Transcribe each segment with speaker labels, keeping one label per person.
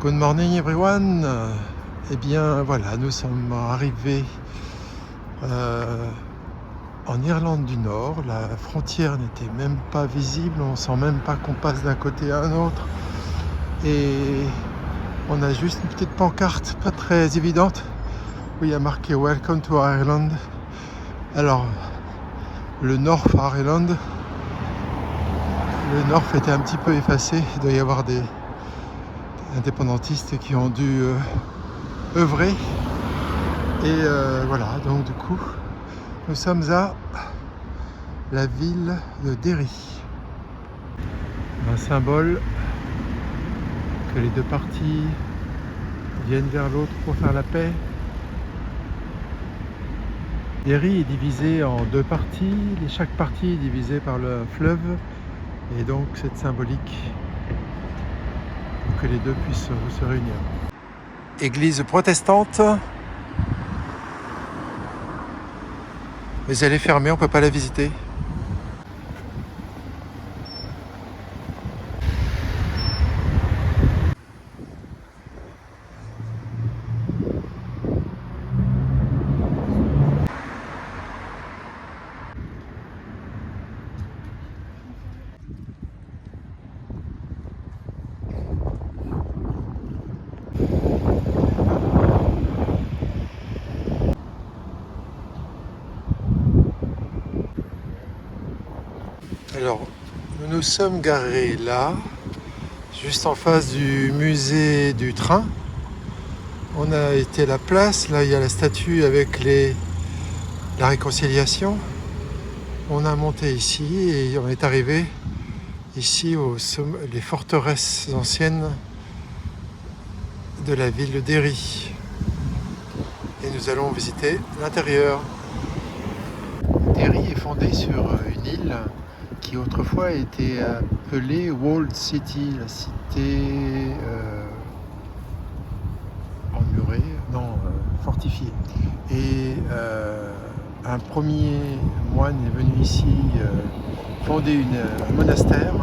Speaker 1: Good morning everyone. Eh bien voilà, nous sommes arrivés en Irlande du Nord. La frontière n'était même pas visible, on sent même pas qu'on passe d'un côté à un autre. Et on a juste une petite pancarte pas très évidente où il y a marqué Welcome to Ireland. Alors, le North Ireland, le North était un petit peu effacé, il doit y avoir des indépendantistes qui ont dû œuvrer. Et voilà, donc du coup, nous sommes à la ville de Derry. Un symbole que les deux parties viennent vers l'autre pour faire la paix. Derry est divisé en deux parties, chaque partie est divisée par le fleuve, et donc c'est symbolique pour que les deux puissent se réunir. Église protestante, mais elle est fermée, on ne peut pas la visiter. Alors, nous nous sommes garés là, juste en face du musée du train. On a été à la place, là il y a la statue avec la réconciliation. On a monté ici et on est arrivé ici les forteresses anciennes de la ville de Derry. Et nous allons visiter l'intérieur. Derry est fondée sur une île qui autrefois a été appelée Walled City, la cité emmurée, fortifiée. Et un premier moine est venu ici fonder un monastère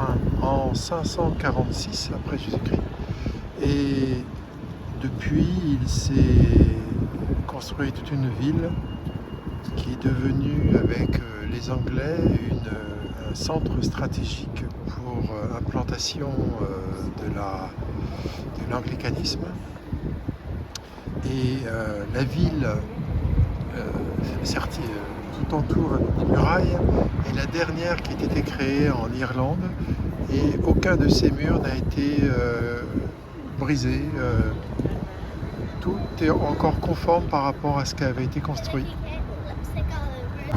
Speaker 1: en 546 après Jésus-Christ. Et depuis, il s'est construit toute une ville qui est devenue, avec les Anglais, un centre stratégique pour l'implantation de l'anglicanisme. Et la ville, certes, tout entoure des murailles, est la dernière qui ait été créée en Irlande, et aucun de ces murs n'a été brisé. Tout est encore conforme par rapport à ce qui avait été construit.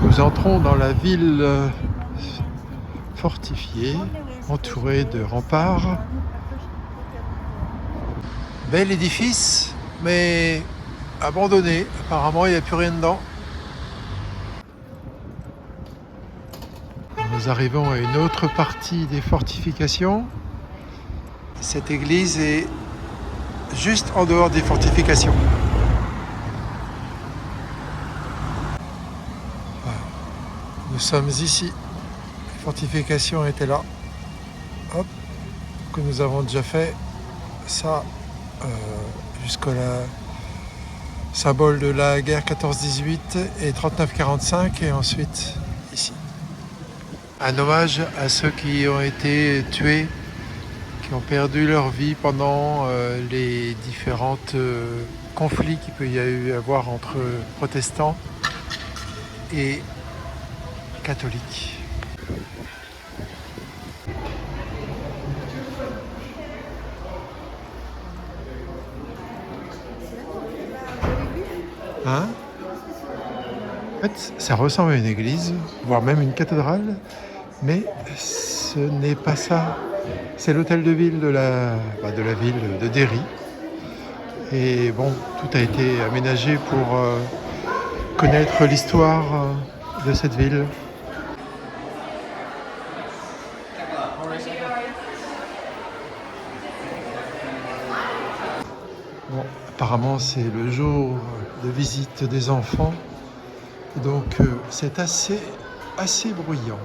Speaker 1: Nous entrons dans la ville fortifiée, entourée de remparts. Bel édifice, mais abandonné. Apparemment, il n'y a plus rien dedans. Nous arrivons à une autre partie des fortifications. Cette église est juste en dehors des fortifications. Voilà. Nous sommes ici. Les fortifications étaient là. Hop, que nous avons déjà fait. Ça, jusqu'au symbole de la guerre 14-18 et 39-45, et ensuite ici. Un hommage à ceux qui ont été tués, qui ont perdu leur vie pendant les différents conflits qu'il peut y avoir entre protestants et catholiques. Hein? En fait, ça ressemble à une église, voire même une cathédrale, mais ce n'est pas ça. C'est l'hôtel de ville de la ville de Derry. Et bon, tout a été aménagé pour connaître l'histoire de cette ville. Bon, apparemment, c'est le jour de visite des enfants, donc c'est assez bruyant.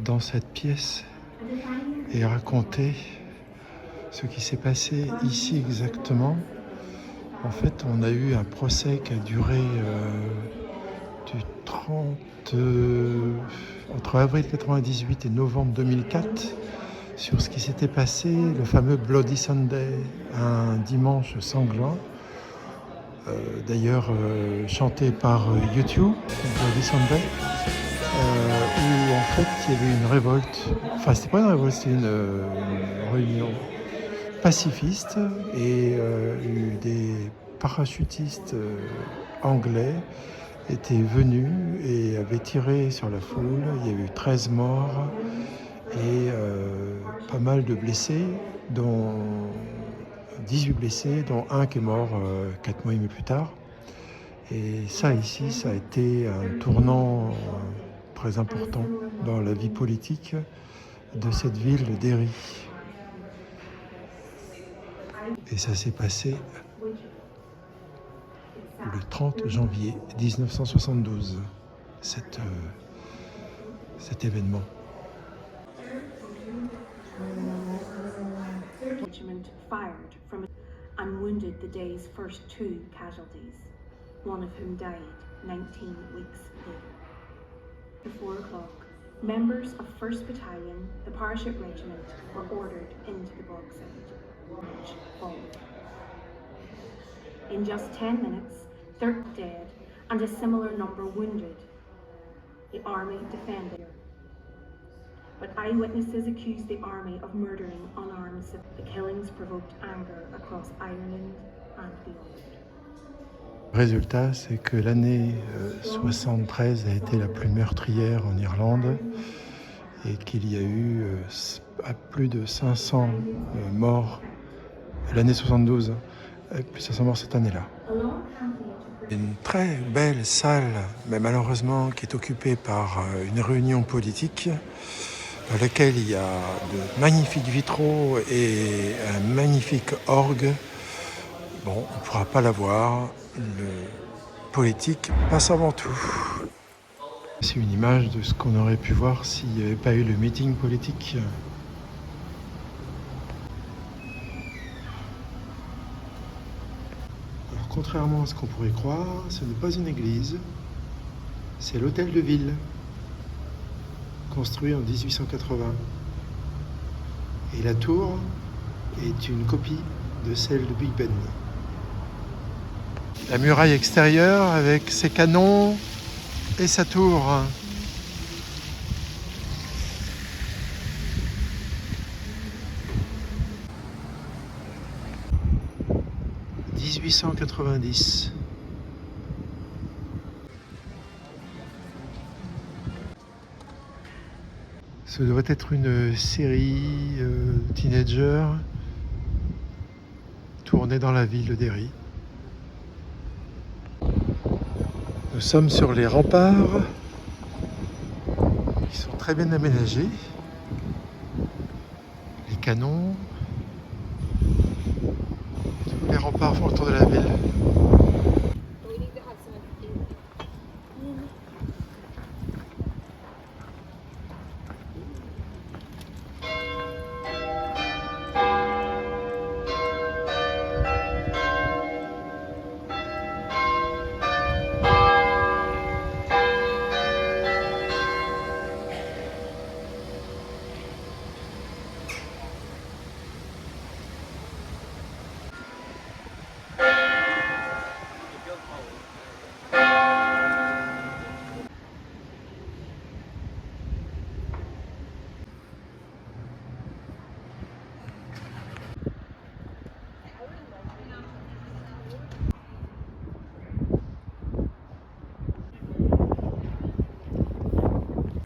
Speaker 1: dans cette pièce et raconter ce qui s'est passé ici exactement. En fait, on a eu un procès qui a duré entre avril 98 et novembre 2004 sur ce qui s'était passé, le fameux Bloody Sunday, un dimanche sanglant, d'ailleurs chanté par YouTube, Bloody Sunday, où en fait il y avait une révolte, enfin c'était pas une révolte, c'était une réunion pacifiste et des parachutistes anglais étaient venus et avaient tiré sur la foule. Il y a eu 13 morts et pas mal de blessés, dont 18 blessés, dont un qui est mort 4 mois et demi plus tard. Et ça ici, ça a été un tournant très important dans la vie politique de cette ville de Derry. Et ça s'est passé le 30 janvier 1972, cet événement.
Speaker 2: Regiment fired from and wounded the day's first 2 casualties, one of whom died 19 weeks later. At 4 o'clock, members of 1st Battalion, the Parachute Regiment, were ordered into the Bogside, which followed. In just 10 minutes, 30 dead and a similar number wounded. The army defended. But eyewitnesses accused the army of murdering unarmed civilians. The killings provoked anger across Ireland and beyond.
Speaker 1: Le résultat, c'est que l'année 73 a été la plus meurtrière en Irlande et qu'il y a eu plus de 500 morts. L'année 72, plus de 500 morts cette année-là. Une très belle salle, mais malheureusement qui est occupée par une réunion politique dans laquelle il y a de magnifiques vitraux et un magnifique orgue. Bon, on ne pourra pas la voir. Le politique passe avant tout. C'est une image de ce qu'on aurait pu voir s'il n'y avait pas eu le meeting politique. Alors, contrairement à ce qu'on pourrait croire, ce n'est pas une église, c'est l'hôtel de ville, construit en 1880. Et la tour est une copie de celle de Big Ben. La muraille extérieure avec ses canons et sa tour. 1890. Ce doit être une série teenager tournée dans la ville de Derry. Nous sommes sur les remparts qui sont très bien aménagés. Les canons, tous les remparts font le tour de la ville.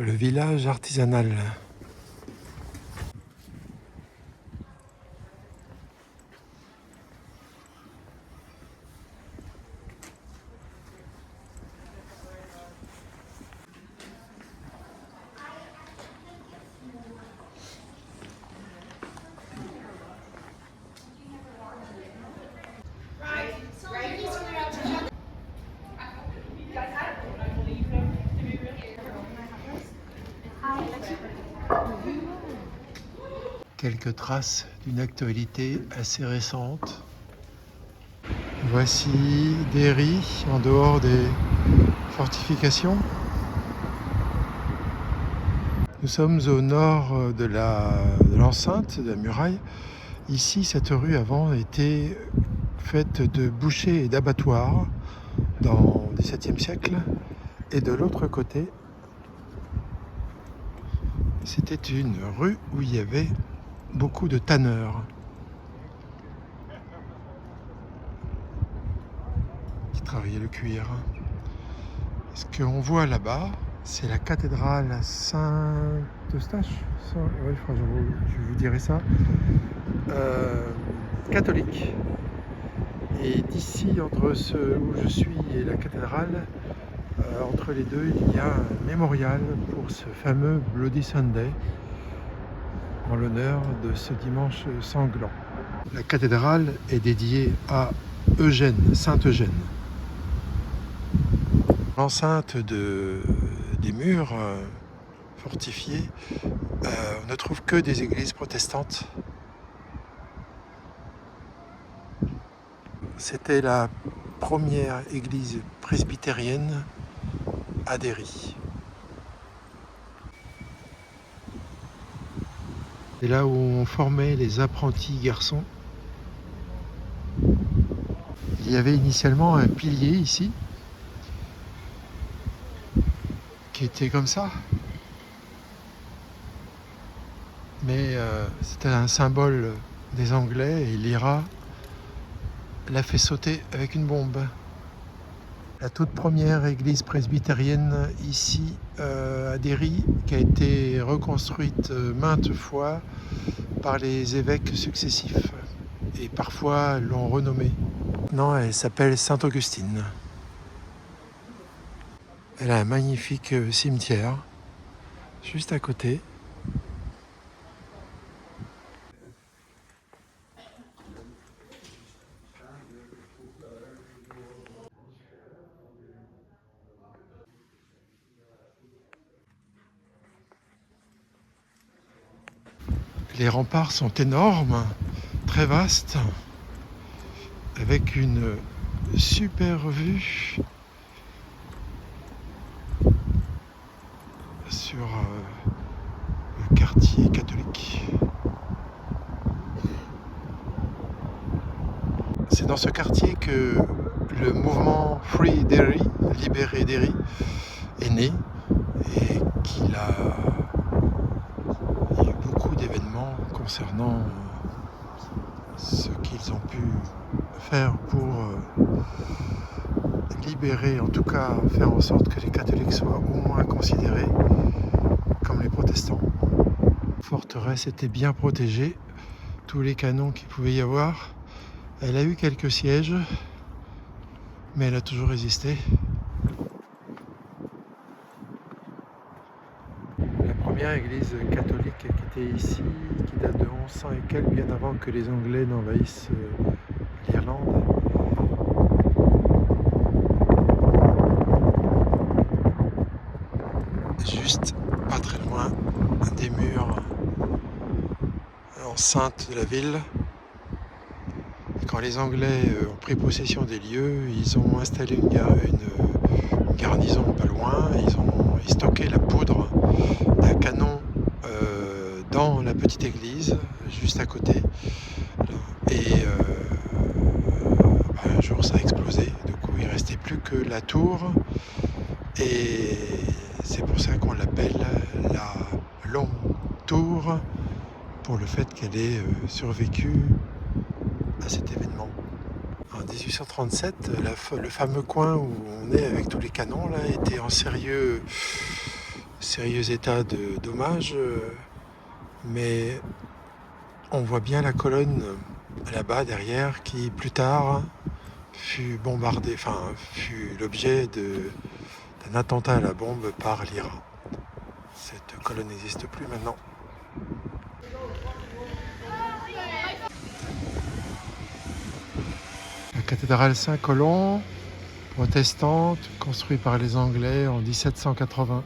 Speaker 1: Le village artisanal. quelques traces d'une actualité assez récente. Voici Derry, en dehors des fortifications. Nous sommes au nord de l'enceinte, de la muraille. Ici, cette rue avant était faite de bouchers et d'abattoirs dans le XVIIe siècle. Et de l'autre côté, c'était une rue où il y avait beaucoup de tanneurs qui travaillaient le cuir. Ce qu'on voit là-bas, c'est la cathédrale Saint-Eustache. Ouais, je vous dirai ça. Catholique. Et d'ici, entre où je suis et la cathédrale, entre les deux, il y a un mémorial pour ce fameux Bloody Sunday, en l'honneur de ce dimanche sanglant. La cathédrale est dédiée à Eugène, Saint Eugène. L'enceinte des murs fortifiés, on ne trouve que des églises protestantes. C'était la première église presbytérienne à Derry. C'est là où on formait les apprentis garçons. Il y avait initialement un pilier ici, qui était comme ça. Mais c'était un symbole des Anglais et l'IRA l'a fait sauter avec une bombe. La toute première église presbytérienne ici à Derry, qui a été reconstruite maintes fois par les évêques successifs et parfois l'ont renommée. Non, elle s'appelle Sainte-Augustine. Elle a un magnifique cimetière juste à côté. Les remparts sont énormes, très vastes, avec une super vue sur le quartier catholique. C'est dans ce quartier que le mouvement Free Derry, Libérer Derry, est né et qu'il a eu beaucoup d'événements concernant ce qu'ils ont pu faire pour libérer, en tout cas faire en sorte que les catholiques soient au moins considérés comme les protestants. La forteresse était bien protégée, tous les canons qu'il pouvait y avoir. Elle a eu quelques sièges, mais elle a toujours résisté. La première église catholique qui était ici, qui date de 1100 et quelques, bien avant que les Anglais n'envahissent l'Irlande. Juste pas très loin des murs enceintes de la ville. Quand les Anglais ont pris possession des lieux, ils ont installé une garnison pas loin. Ils stockaient la poudre d'un canon dans la petite église, juste à côté. Et un jour, ça a explosé. Du coup, il ne restait plus que la tour. Et c'est pour ça qu'on l'appelle la Longue Tour, pour le fait qu'elle ait survécu à cet événement. En 1837, le fameux coin où on est avec tous les canons là, était en sérieux état de dommage, mais on voit bien la colonne là-bas derrière qui plus tard fut bombardée, fut l'objet d'un attentat à la bombe par l'Iran. Cette colonne n'existe plus maintenant. La cathédrale Saint-Colomb, protestante, construite par les Anglais en 1780.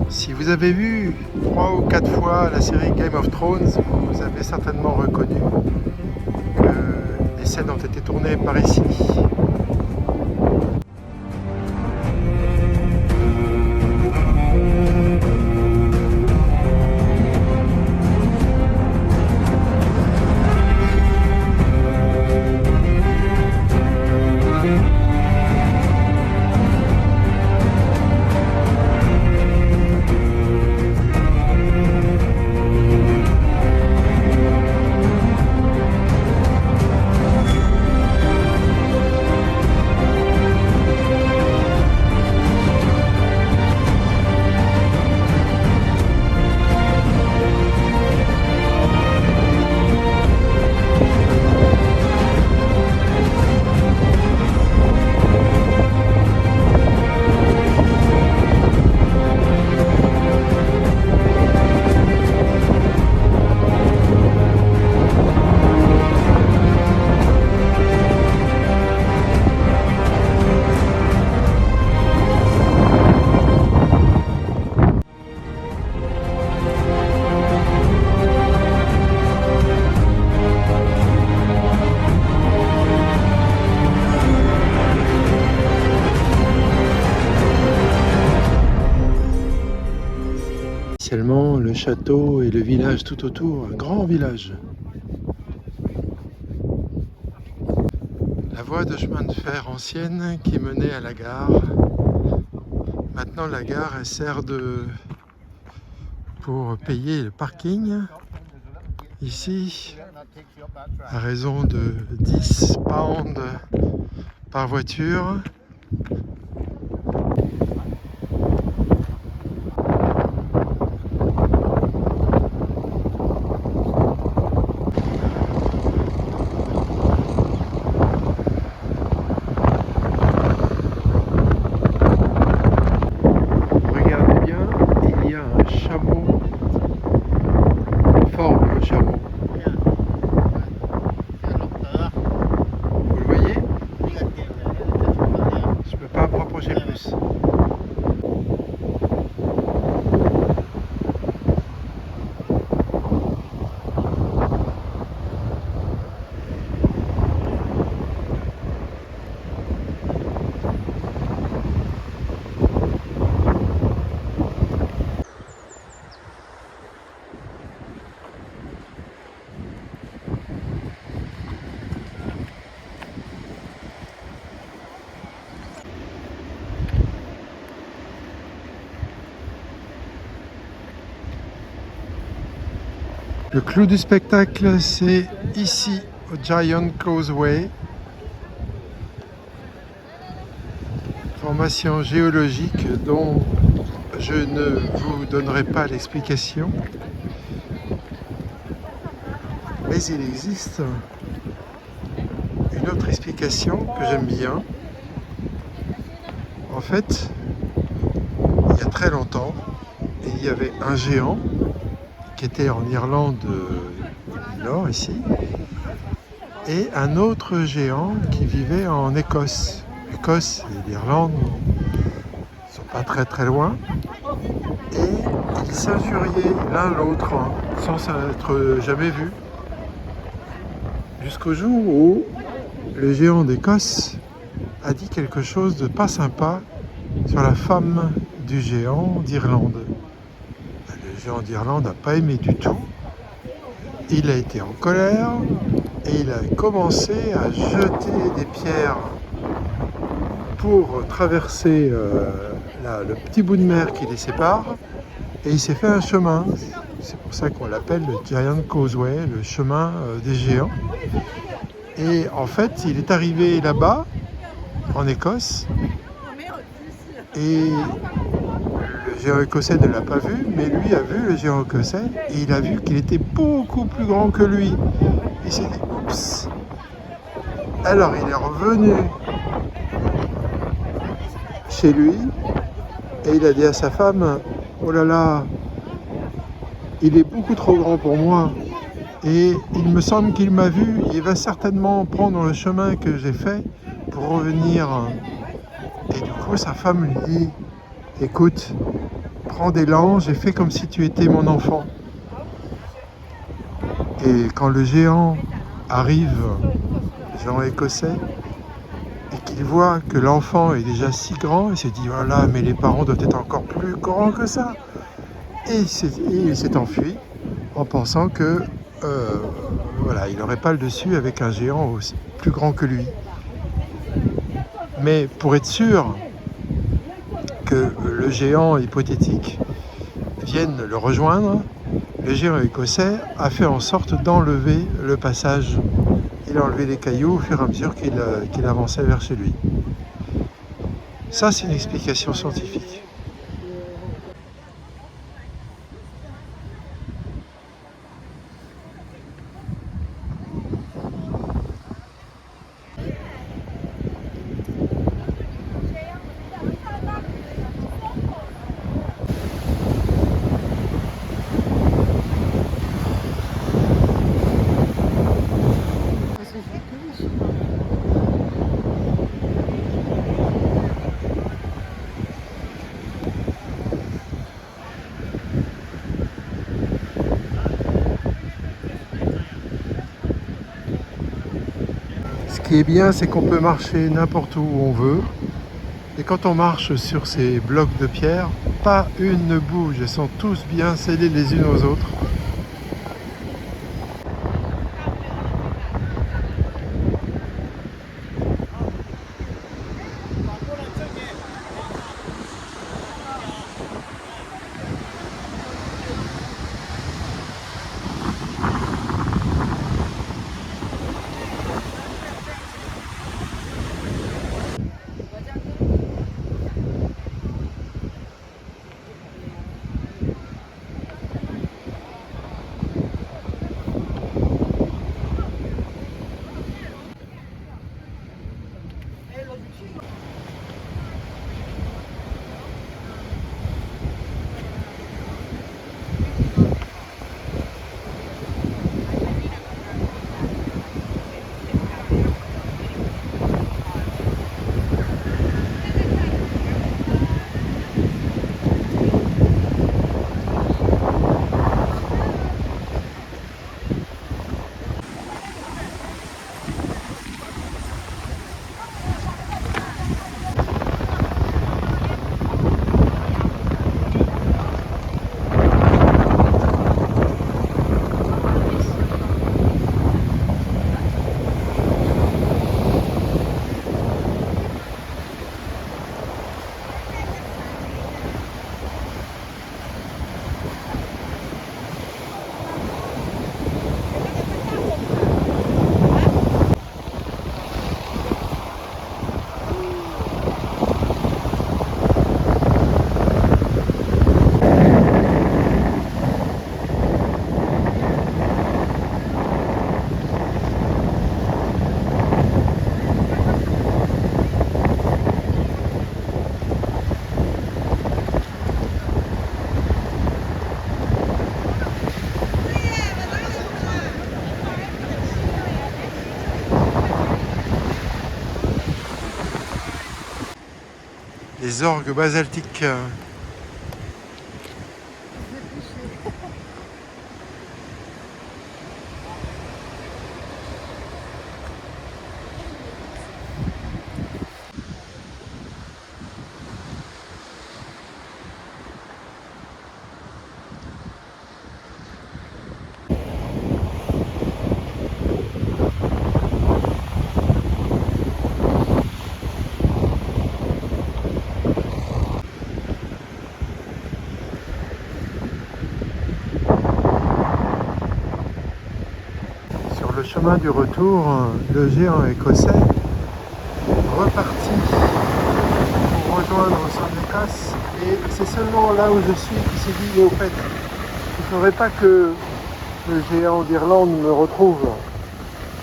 Speaker 1: Si vous avez vu 3 ou 4 fois la série Game of Thrones, vous avez certainement reconnu que les scènes ont été tournées par ici. Initialement, le château et le village tout autour, un grand village. La voie de chemin de fer ancienne qui menait à la gare. Maintenant, la gare elle sert pour payer le parking. Ici, à raison de 10 pounds par voiture. Le clou du spectacle, c'est ici, au Giant Causeway. Formation géologique dont je ne vous donnerai pas l'explication. Mais il existe une autre explication que j'aime bien. En fait, il y a très longtemps, il y avait un géant qui était en Irlande du Nord, ici, et un autre géant qui vivait en Écosse. L'Écosse et l'Irlande ne sont pas très très loin, et ils s'injuriaient l'un l'autre sans s'être jamais vus, jusqu'au jour où le géant d'Écosse a dit quelque chose de pas sympa sur la femme du géant d'Irlande. Le géant d'Irlande n'a pas aimé du tout. Il a été en colère et il a commencé à jeter des pierres pour traverser le petit bout de mer qui les sépare. Et il s'est fait un chemin. C'est pour ça qu'on l'appelle le Giant Causeway, le chemin des géants. Et en fait, il est arrivé là-bas, en Écosse, et le géant écossais ne l'a pas vu, mais lui a vu le géant écossais, et il a vu qu'il était beaucoup plus grand que lui. Il s'est dit, oups. Alors il est revenu chez lui, et il a dit à sa femme, oh là là, il est beaucoup trop grand pour moi. Et il me semble qu'il m'a vu, il va certainement prendre le chemin que j'ai fait pour revenir. Et du coup, sa femme lui dit, écoute, prends des langes et fais comme si tu étais mon enfant. Et quand le géant arrive, le géant écossais, et qu'il voit que l'enfant est déjà si grand, il se dit, voilà, mais les parents doivent être encore plus grands que ça. Et il s'est enfui en pensant que voilà, il n'aurait pas le dessus avec un géant aussi plus grand que lui. Mais pour être sûr que le géant hypothétique vienne le rejoindre, le géant écossais a fait en sorte d'enlever le passage. Il a enlevé les cailloux au fur et à mesure qu'il avançait vers chez lui. Ça, c'est une explication scientifique. Ce qui est bien, c'est qu'on peut marcher n'importe où on veut. Et quand on marche sur ces blocs de pierre, pas une ne bouge. Elles sont tous bien scellées les unes aux autres. Les orgues basaltiques. le chemin du retour, le géant écossais reparti pour rejoindre son Écosse. Et c'est seulement là où je suis qu'il s'est dit, mais au fait, il ne faudrait pas que le géant d'Irlande me retrouve.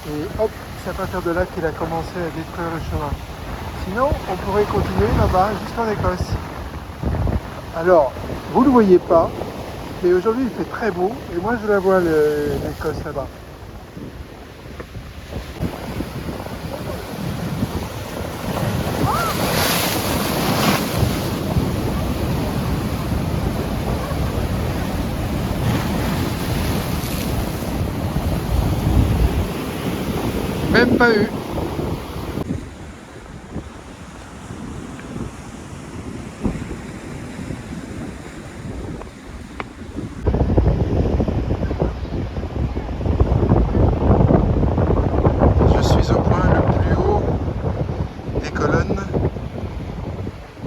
Speaker 1: Et hop, c'est à partir de là qu'il a commencé à détruire le chemin. Sinon, on pourrait continuer là-bas jusqu'en Écosse. Alors, vous ne le voyez pas, mais aujourd'hui il fait très beau et moi je la vois l'Écosse là-bas. Même pas eu. Je suis au point le plus haut des colonnes,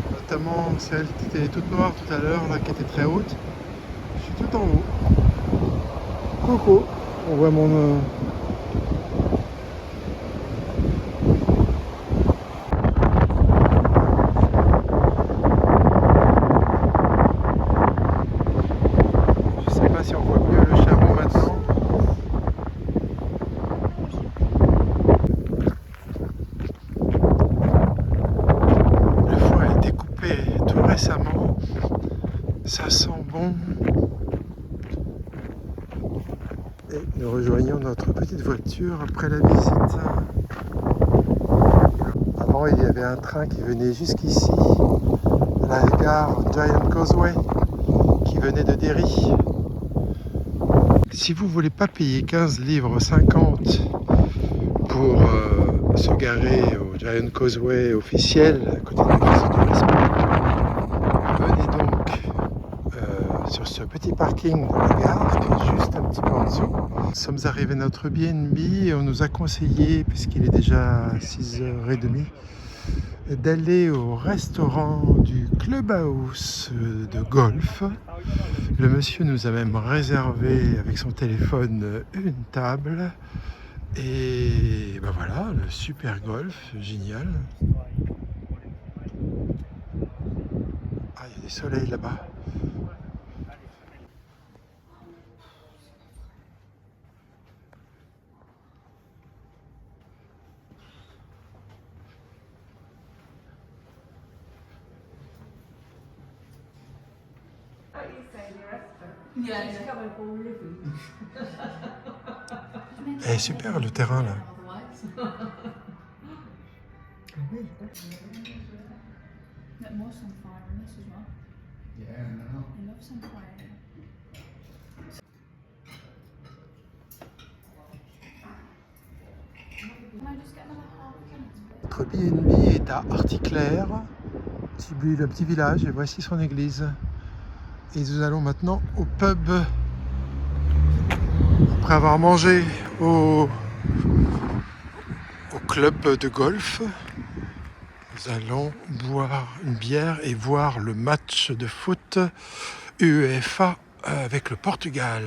Speaker 1: notamment celle qui était toute noire tout à l'heure, là qui était très haute. Je suis tout en haut. Coucou, on voit mon... Je sais pas si on voit mieux le chameau maintenant. Le foie a été coupé tout récemment. Ça sent bon. Et nous rejoignons notre petite voiture après la visite. Avant, il y avait un train qui venait jusqu'ici, à la gare Giant Causeway, qui venait de Derry. Si vous ne voulez pas payer 15 livres 50 pour se garer au Giant Causeway officiel, à côté de la Castle de Westminster, venez donc sur ce petit parking de la gare, qui est juste un petit peu en dessous. Nous sommes arrivés à notre BNB et on nous a conseillé, puisqu'il est déjà 6h30, d'aller au restaurant du Clubhouse de golf. Le monsieur nous a même réservé avec son téléphone une table. Et ben voilà, le super golf, génial. Ah, il y a des soleils là-bas. Eh, super le terrain là. Notre BNB est à Articlair, un petit village, et voici son église. Et nous allons maintenant au pub. Après avoir mangé au club de golf, nous allons boire une bière et voir le match de foot UEFA avec le Portugal.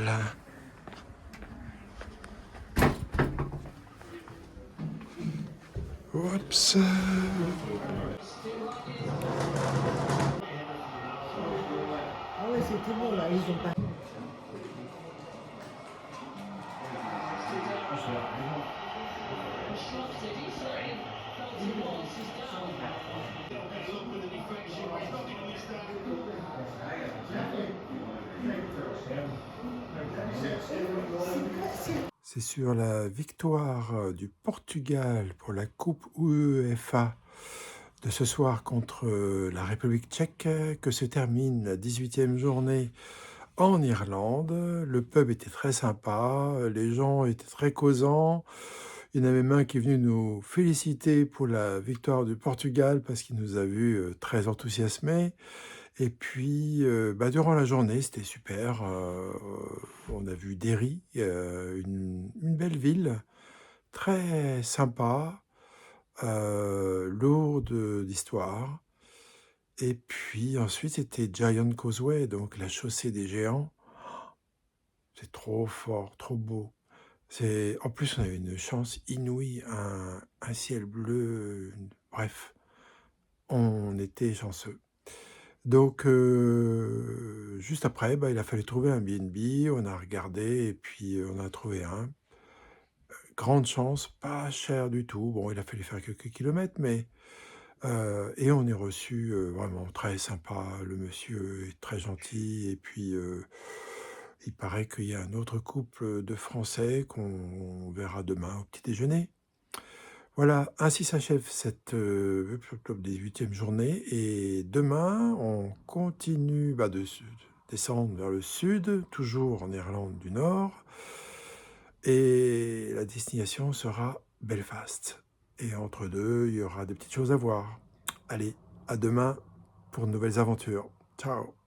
Speaker 1: Oups.
Speaker 3: Ah ouais, c'était bon là, ils ont pas.
Speaker 1: C'est sur la victoire du Portugal pour la Coupe UEFA de ce soir contre la République tchèque que se termine la 18e journée en Irlande. Le pub était très sympa, les gens étaient très causants. Il y en avait même un qui est venu nous féliciter pour la victoire du Portugal parce qu'il nous a vus très enthousiasmés. Et puis, durant la journée, c'était super. On a vu Derry, une belle ville, très sympa, lourde d'histoire. Et puis ensuite, c'était Giant Causeway, donc la chaussée des géants. C'est trop fort, trop beau. En plus, on a eu une chance inouïe, un ciel bleu, bref, on était chanceux. Donc juste après, bah, il a fallu trouver un B&B, on a regardé et puis, on a trouvé un. Grande chance, pas cher du tout. Bon, il a fallu faire quelques kilomètres, mais et on est reçu vraiment très sympa. Le monsieur est très gentil et puis, il paraît qu'il y a un autre couple de Français qu'on verra demain au petit déjeuner. Voilà, ainsi s'achève cette, 18e journée et demain, on continue, bah, de descendre vers le sud, toujours en Irlande du Nord et la destination sera Belfast et entre 2, il y aura des petites choses à voir. Allez, à demain pour de nouvelles aventures. Ciao.